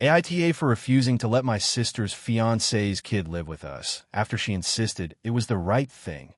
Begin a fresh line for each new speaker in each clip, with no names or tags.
AITA for refusing to let my sister's fiancé's kid live with us after she insisted it was the right thing,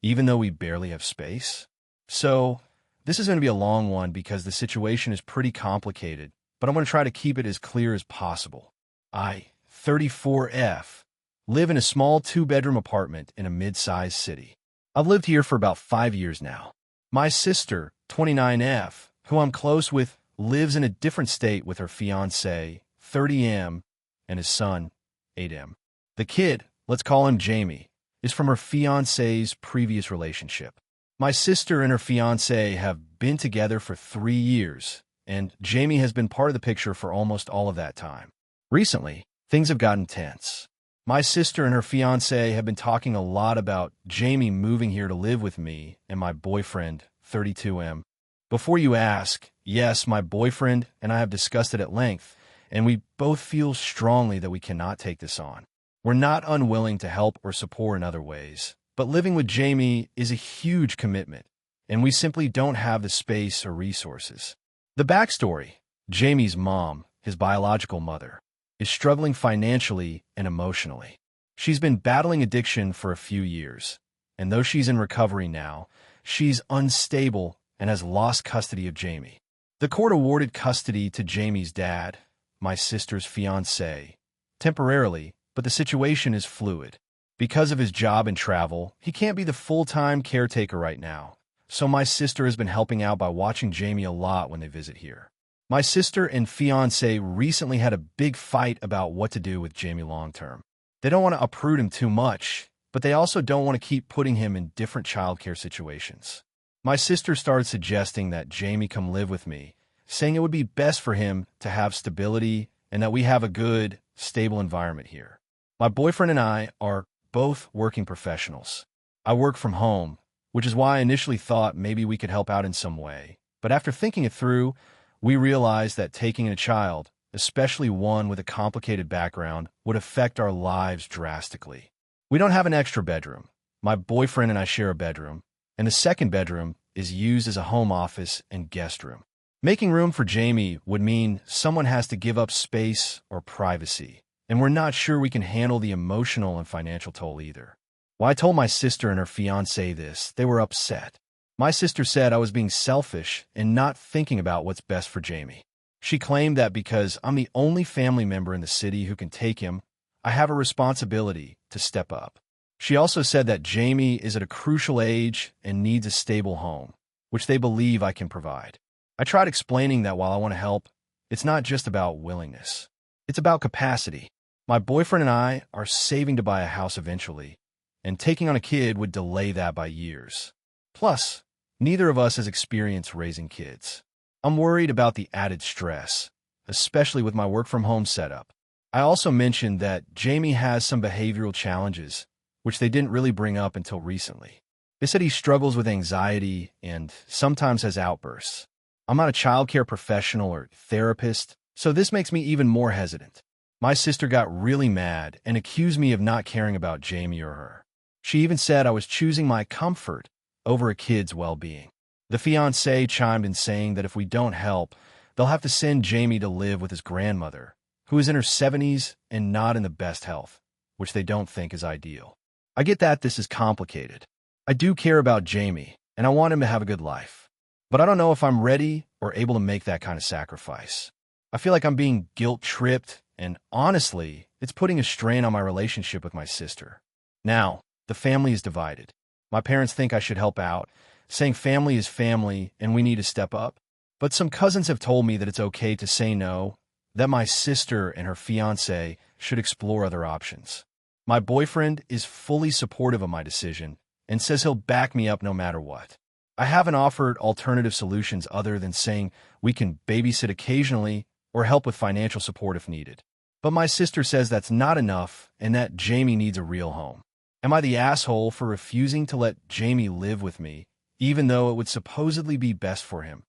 even though we barely have space. So, this is going to be a long one because the situation is pretty complicated, but I'm going to try to keep it as clear as possible. I, 34F, live in a small 2-bedroom apartment in a mid-sized city. I've lived here for about 5 years now. My sister, 29F, who I'm close with, lives in a different state with her fiancé, 30M, and his son, 8M. The kid, let's call him Jamie, is from her fiancé's previous relationship. My sister and her fiancé have been together for 3 years, and Jamie has been part of the picture for almost all of that time. Recently, things have gotten tense. My sister and her fiancé have been talking a lot about Jamie moving here to live with me and my boyfriend, 32M. Before you ask, yes, my boyfriend and I have discussed it at length, and we both feel strongly that we cannot take this on. We're not unwilling to help or support in other ways, but living with Jamie is a huge commitment, and we simply don't have the space or resources. The backstory: Jamie's mom, his biological mother, is struggling financially and emotionally. She's been battling addiction for a few years, and though she's in recovery now, she's unstable and has lost custody of Jamie. The court awarded custody to Jamie's dad, my sister's fiancé, temporarily, but the situation is fluid. Because of his job and travel, he can't be the full-time caretaker right now, so my sister has been helping out by watching Jamie a lot when they visit here. My sister and fiancé recently had a big fight about what to do with Jamie long-term. They don't want to uproot him too much, but they also don't want to keep putting him in different childcare situations. My sister started suggesting that Jamie come live with me, saying it would be best for him to have stability and that we have a good, stable environment here. My boyfriend and I are both working professionals. I work from home, which is why I initially thought maybe we could help out in some way. But after thinking it through, we realized that taking in a child, especially one with a complicated background, would affect our lives drastically. We don't have an extra bedroom. My boyfriend and I share a bedroom, and the second bedroom is used as a home office and guest room. Making room for Jamie would mean someone has to give up space or privacy, and we're not sure we can handle the emotional and financial toll either. When I told my sister and her fiancé this, they were upset. My sister said I was being selfish and not thinking about what's best for Jamie. She claimed that because I'm the only family member in the city who can take him, I have a responsibility to step up. She also said that Jamie is at a crucial age and needs a stable home, which they believe I can provide. I tried explaining that while I want to help, it's not just about willingness. It's about capacity. My boyfriend and I are saving to buy a house eventually, and taking on a kid would delay that by years. Plus, neither of us has experience raising kids. I'm worried about the added stress, especially with my work-from-home setup. I also mentioned that Jamie has some behavioral challenges, which they didn't really bring up until recently. They said he struggles with anxiety and sometimes has outbursts. I'm not a childcare professional or therapist, so this makes me even more hesitant. My sister got really mad and accused me of not caring about Jamie or her. She even said I was choosing my comfort over a kid's well-being. The fiancé chimed in saying that if we don't help, they'll have to send Jamie to live with his grandmother, who is in her 70s and not in the best health, which they don't think is ideal. I get that this is complicated. I do care about Jamie, and I want him to have a good life. But I don't know if I'm ready or able to make that kind of sacrifice. I feel like I'm being guilt-tripped, and honestly, it's putting a strain on my relationship with my sister. Now, the family is divided. My parents think I should help out, saying family is family and we need to step up. But some cousins have told me that it's okay to say no, that my sister and her fiancé should explore other options. My boyfriend is fully supportive of my decision and says he'll back me up no matter what. I haven't offered alternative solutions other than saying we can babysit occasionally or help with financial support if needed. But my sister says that's not enough and that Jamie needs a real home. Am I the asshole for refusing to let Jamie live with me, even though it would supposedly be best for him?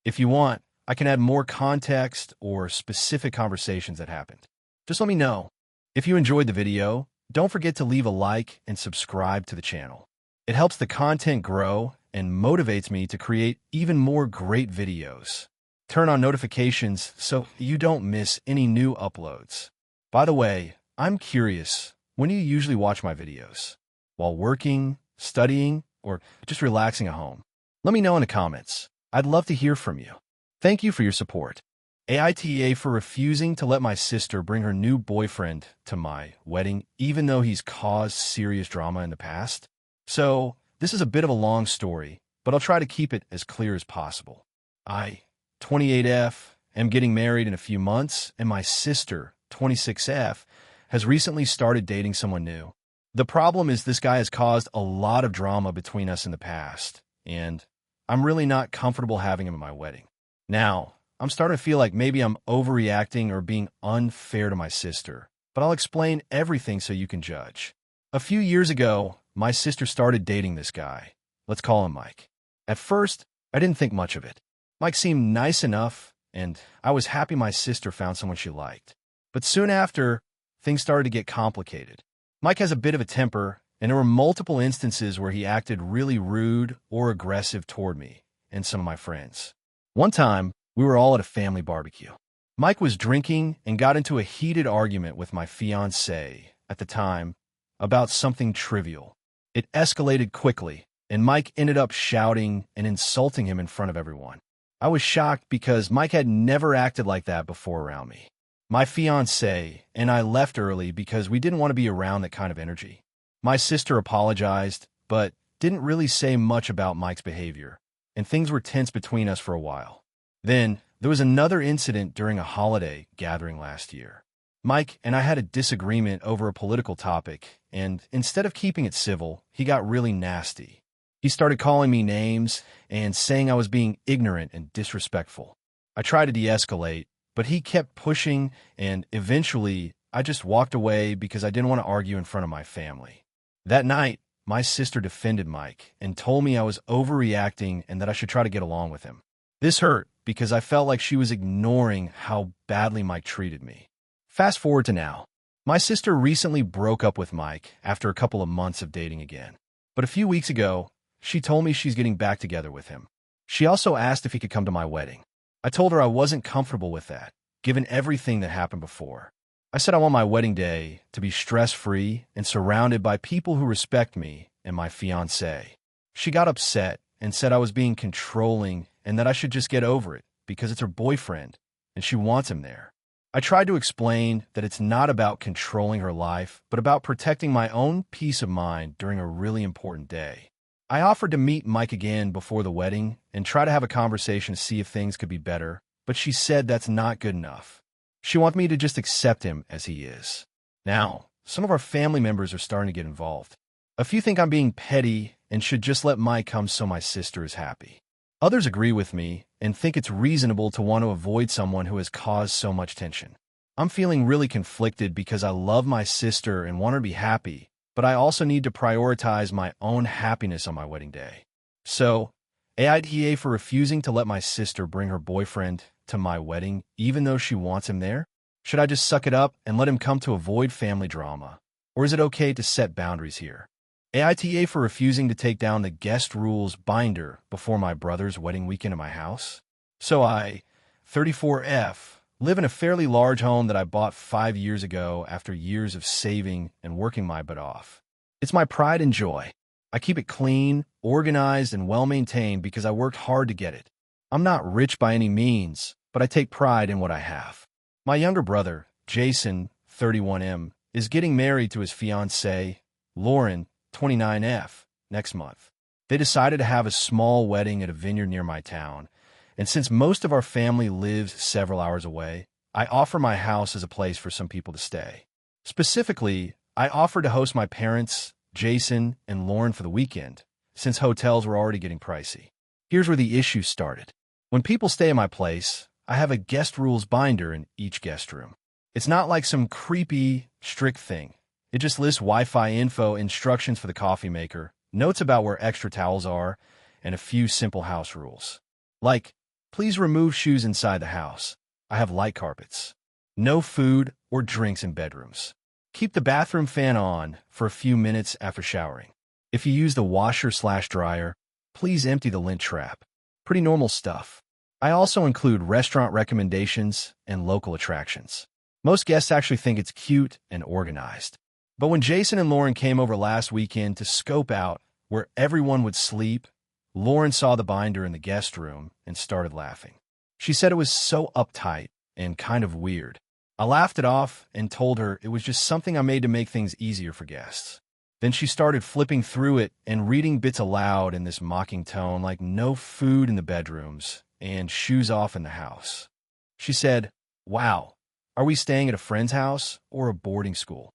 If you want, I can add more context or specific conversations that happened. Just let me know. If you enjoyed the video, don't forget to leave a like and subscribe to the channel. It helps the content grow and motivates me to create even more great videos. turn on notifications so you don't miss any new uploads. By the way, I'm curious, when do you usually watch my videos? While working, studying, or just relaxing at home? Let me know in the comments. I'd love to hear from you. Thank you for your support. AITA for refusing to let my sister bring her new boyfriend to my wedding, even though he's caused serious drama in the past. So, this is a bit of a long story, but I'll try to keep it as clear as possible. I, 28F, am getting married in a few months, and my sister, 26F, has recently started dating someone new. The problem is this guy has caused a lot of drama between us in the past, and I'm really not comfortable having him at my wedding. Now, I'm starting to feel like maybe I'm overreacting or being unfair to my sister, but I'll explain everything so you can judge. A few years ago, my sister started dating this guy. Let's call him Mike. At first, I didn't think much of it. Mike seemed nice enough, and I was happy my sister found someone she liked. But soon after, things started to get complicated. Mike has a bit of a temper, and there were multiple instances where he acted really rude or aggressive toward me and some of my friends. One time, we were all at a family barbecue. Mike was drinking and got into a heated argument with my fiancée at the time about something trivial. It escalated quickly, and Mike ended up shouting and insulting him in front of everyone. I was shocked because Mike had never acted like that before around me. My fiancée and I left early because we didn't want to be around that kind of energy. My sister apologized, but didn't really say much about Mike's behavior, and things were tense between us for a while. Then, there was another incident during a holiday gathering last year. Mike and I had a disagreement over a political topic, and instead of keeping it civil, he got really nasty. He started calling me names and saying I was being ignorant and disrespectful. I tried to de-escalate, but he kept pushing, and eventually, I just walked away because I didn't want to argue in front of my family. That night, my sister defended Mike and told me I was overreacting and that I should try to get along with him. This hurt because I felt like she was ignoring how badly Mike treated me. Fast forward to now. My sister recently broke up with Mike after a couple of months of dating again. But a few weeks ago, she told me she's getting back together with him. She also asked if he could come to my wedding. I told her I wasn't comfortable with that, given everything that happened before. I said I want my wedding day to be stress-free and surrounded by people who respect me and my fiancé. She got upset and said I was being controlling and that I should just get over it because it's her boyfriend and she wants him there. I tried to explain that it's not about controlling her life, but about protecting my own peace of mind during a really important day. I offered to meet Mike again before the wedding and try to have a conversation to see if things could be better, but she said that's not good enough. She wants me to just accept him as he is. Now, some of our family members are starting to get involved. A few think I'm being petty and should just let Mike come so my sister is happy. Others agree with me and think it's reasonable to want to avoid someone who has caused so much tension. I'm feeling really conflicted because I love my sister and want her to be happy, but I also need to prioritize my own happiness on my wedding day. So, AITA for refusing to let my sister bring her boyfriend to my wedding, even though she wants him there? Should I just suck it up and let him come to avoid family drama? Or is it okay to set boundaries here? AITA for refusing to take down the guest rules binder before my brother's wedding weekend at my house? So I, 34F, live in a fairly large home that I bought 5 years ago after years of saving and working my butt off. It's my pride and joy. I keep it clean, organized, and well-maintained because I worked hard to get it. I'm not rich by any means, but I take pride in what I have. My younger brother, Jason, 31M, is getting married to his fiancée, Lauren, 29F, next month. They decided to have a small wedding at a vineyard near my town, and since most of our family lives several hours away, I offer my house as a place for some people to stay. Specifically, I offered to host my parents, Jason, and Lauren for the weekend, since hotels were already getting pricey. Here's where the issue started. When people stay at my place, I have a guest rules binder in each guest room. It's not like some creepy, strict thing. It just lists Wi-Fi info, instructions for the coffee maker, notes about where extra towels are, and a few simple house rules. Like, please remove shoes inside the house. I have light carpets. No food or drinks in bedrooms. Keep the bathroom fan on for a few minutes after showering. If you use the washer/dryer, please empty the lint trap. Pretty normal stuff. I also include restaurant recommendations and local attractions. Most guests actually think it's cute and organized. But when Jason and Lauren came over last weekend to scope out where everyone would sleep, Lauren saw the binder in the guest room and started laughing. She said it was so uptight and kind of weird. I laughed it off and told her it was just something I made to make things easier for guests. Then she started flipping through it and reading bits aloud in this mocking tone like no food in the bedrooms and shoes off in the house. She said, "Wow, are we staying at a friend's house or a boarding school?"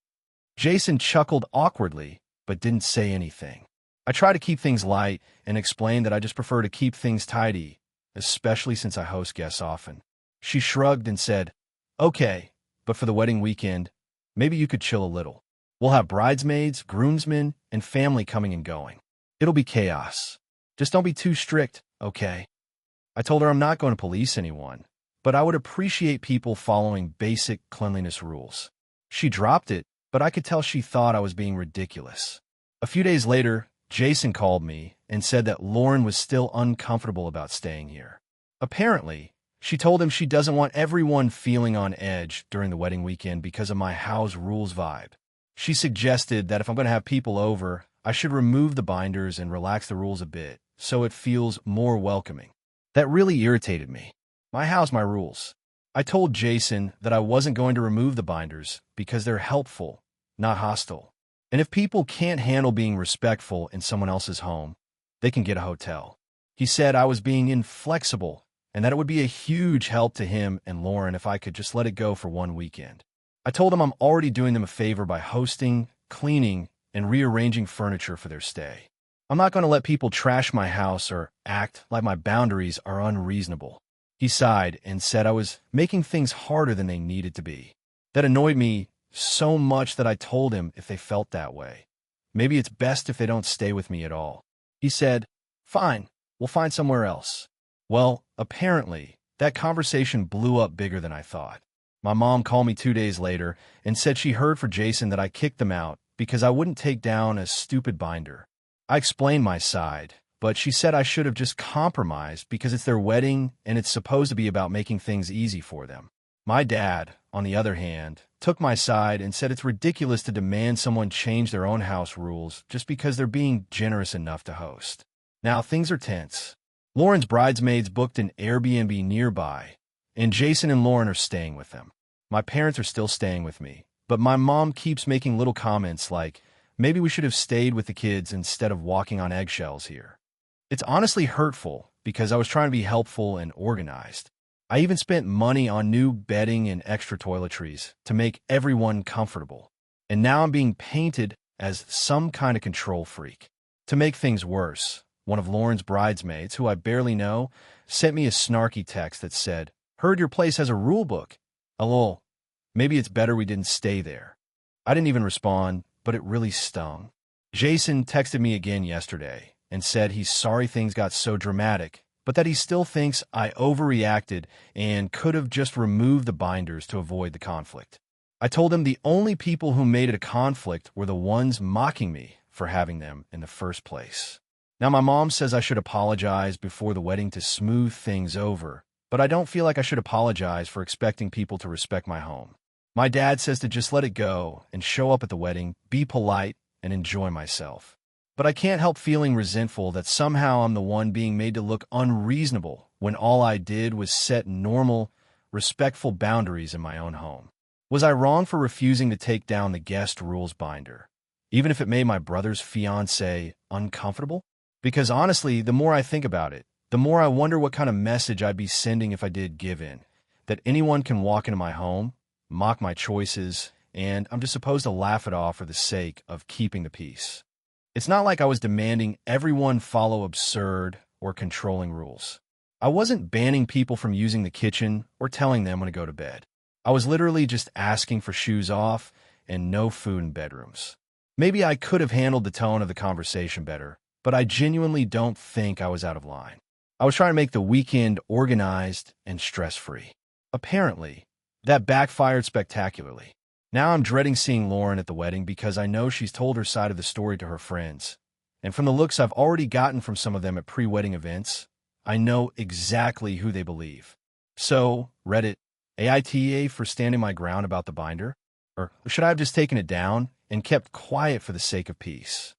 Jason chuckled awkwardly, but didn't say anything. I try to keep things light and explain that I just prefer to keep things tidy, especially since I host guests often. She shrugged and said, "Okay, but for the wedding weekend, maybe you could chill a little. We'll have bridesmaids, groomsmen, and family coming and going. It'll be chaos. Just don't be too strict, okay?" I told her I'm not going to police anyone, but I would appreciate people following basic cleanliness rules. She dropped it, but I could tell she thought I was being ridiculous. A few days later, Jason called me and said that Lauren was still uncomfortable about staying here. Apparently, she told him she doesn't want everyone feeling on edge during the wedding weekend because of my house rules vibe. She suggested that if I'm going to have people over, I should remove the binders and relax the rules a bit so it feels more welcoming. That really irritated me. My house, my rules. I told Jason that I wasn't going to remove the binders because they're helpful, not hostile. And if people can't handle being respectful in someone else's home, they can get a hotel. He said I was being inflexible and that it would be a huge help to him and Lauren if I could just let it go for one weekend. I told him I'm already doing them a favor by hosting, cleaning, and rearranging furniture for their stay. I'm not going to let people trash my house or act like my boundaries are unreasonable. He sighed and said I was making things harder than they needed to be. That annoyed me so much that I told him if they felt that way, maybe it's best if they don't stay with me at all. He said, "Fine, we'll find somewhere else." Well, apparently, that conversation blew up bigger than I thought. My mom called me 2 days later and said she heard for Jason that I kicked them out because I wouldn't take down a stupid binder. I explained my side, but she said I should have just compromised because it's their wedding and it's supposed to be about making things easy for them. My dad, on the other hand, took my side and said it's ridiculous to demand someone change their own house rules just because they're being generous enough to host. Now, things are tense. Lauren's bridesmaids booked an Airbnb nearby, and Jason and Lauren are staying with them. My parents are still staying with me, but my mom keeps making little comments like, maybe we should have stayed with the kids instead of walking on eggshells here. It's honestly hurtful because I was trying to be helpful and organized. I even spent money on new bedding and extra toiletries to make everyone comfortable. And now I'm being painted as some kind of control freak. To make things worse, one of Lauren's bridesmaids, who I barely know, sent me a snarky text that said, "Heard your place has a rule book. Lol, maybe it's better we didn't stay there." I didn't even respond, but it really stung. Jason texted me again yesterday and said he's sorry things got so dramatic, but that he still thinks I overreacted and could have just removed the binders to avoid the conflict. I told him the only people who made it a conflict were the ones mocking me for having them in the first place. Now, my mom says I should apologize before the wedding to smooth things over, but I don't feel like I should apologize for expecting people to respect my home. My dad says to just let it go and show up at the wedding, be polite, and enjoy myself. But I can't help feeling resentful that somehow I'm the one being made to look unreasonable when all I did was set normal, respectful boundaries in my own home. Was I wrong for refusing to take down the guest rules binder, even if it made my brother's fiancé uncomfortable? Because honestly, the more I think about it, the more I wonder what kind of message I'd be sending if I did give in, that anyone can walk into my home, mock my choices, and I'm just supposed to laugh it off for the sake of keeping the peace. It's not like I was demanding everyone follow absurd or controlling rules. I wasn't banning people from using the kitchen or telling them when to go to bed. I was literally just asking for shoes off and no food in bedrooms. Maybe I could have handled the tone of the conversation better, but I genuinely don't think I was out of line. I was trying to make the weekend organized and stress-free. Apparently, that backfired spectacularly. Now I'm dreading seeing Lauren at the wedding because I know she's told her side of the story to her friends. And from the looks I've already gotten from some of them at pre-wedding events, I know exactly who they believe. So, Reddit, AITA for standing my ground about the binder? Or should I have just taken it down and kept quiet for the sake of peace?